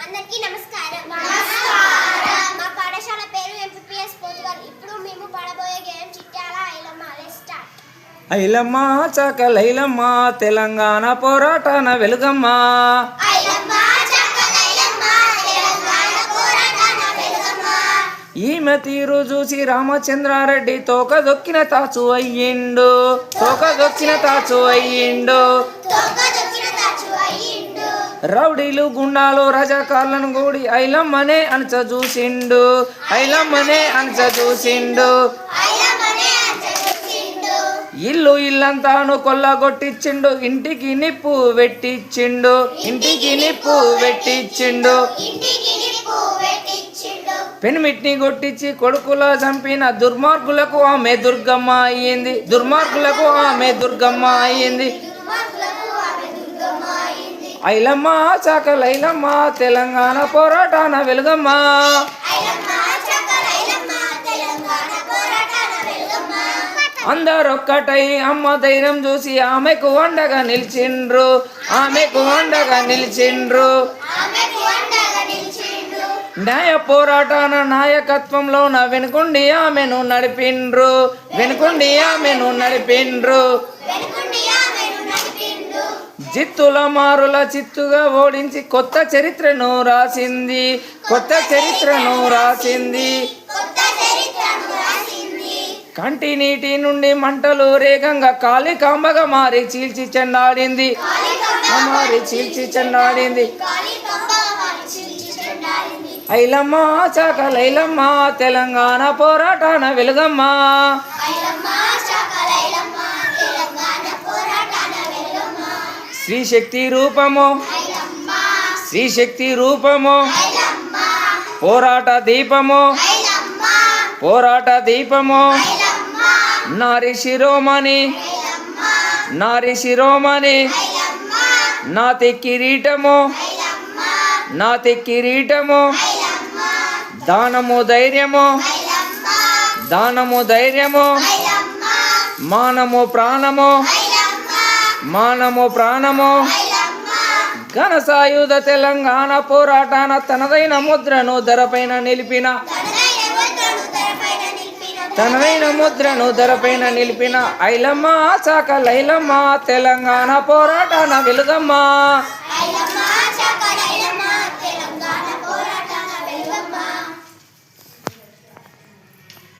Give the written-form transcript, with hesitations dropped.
అందరికీ నమస్కారం. నమస్కారం. మా పాఠశాల పేరు ఎంపీపీఎస్ పోతుగల్. ఇప్పుడు మేము పడబోయే game Chityala Ailamma. Let's start. Ailamma Chakali Ailamma Telangana పోరాటాన వెలుగమ్మ. ఐలమ్మ చకలైలమ్మ తెలంగాణ పోరాటాన వెలుగమ్మ. ఈమె తీరు చూసి రామచంద్రారెడ్డి తోకదొక్కిన తాచు అయ్యిండు. తోకదొక్కిన తాచు అయ్యిండు. రౌడీలు గుండాలు రజాకార్లను కూడి ఐలమ్మనే అణచ చూసిండు. ఐలమ్మనే అణచ చూసిండు. ఇల్లు ఇల్లంతాను కొల్లగొట్టిచ్చిండు. ఇంటికి నిప్పు పెట్టిచ్చిండు. ఇంటికి నిప్పు పెట్టిచ్చిండు. పెనిమిట్ని కొట్టించి కొడుకులా చంపిన దుర్మార్గులకు ఆమె దుర్గమ్మ అయ్యింది. దుర్మార్గులకు ఆమె దుర్గమ్మ అయ్యింది. ఐలమ్మ చకలైలమ్మ తెలంగాణ పోరాటాన వెలుగమ్మ. అందరొక్కటై అమ్మ ధైర్యం చూసి ఆమెకు అండగా నిలిచిండ్రు. ఆమెకు అండగా నిలిచిండ్రు. న్యాయ పోరాటాన నాయకత్వంలోన వెనుకుండి ఆమెను నడిపిండ్రు. వెనుకుండి ఆమెను నడిపిండ్రు. జిత్తుల మారుల చిత్తుగా ఓడించి కొత్త చరిత్రను రాసింది. కొత్త చరిత్రను రాసింది. కంటి నీటి నుండి మంటలు రేగంగా కాళికాంబగా మారి చీల్చి చెండాడింది. మారి చీల్చి చెండాడింది. ఐలమ్మ చకలైలమ్మ తెలంగాణ పోరాటాన వెలుగమ్మ. శ్రీశక్తి రూపము. శ్రీశక్తి రూపము. పోరాట దీపము. పోరాట దీపము. నారి శిరోమణి. నారి శిరోమణి. నాతి కిరీటము. నాతి కిరీటము. దానము ధైర్యము. దానము ధైర్యము. మానము ప్రాణము. మానము ప్రాణము. ఘన సాయుధ తెలంగాణ పోరాటాన తనదైన ముద్రను ధరపైన నిలిపిన. తనదైన ముద్రను ధరపైన నిలిపిన ఐలమ్మ చకలైలమ్మ తెలంగాణ పోరాటాన వెలుగమ్మ.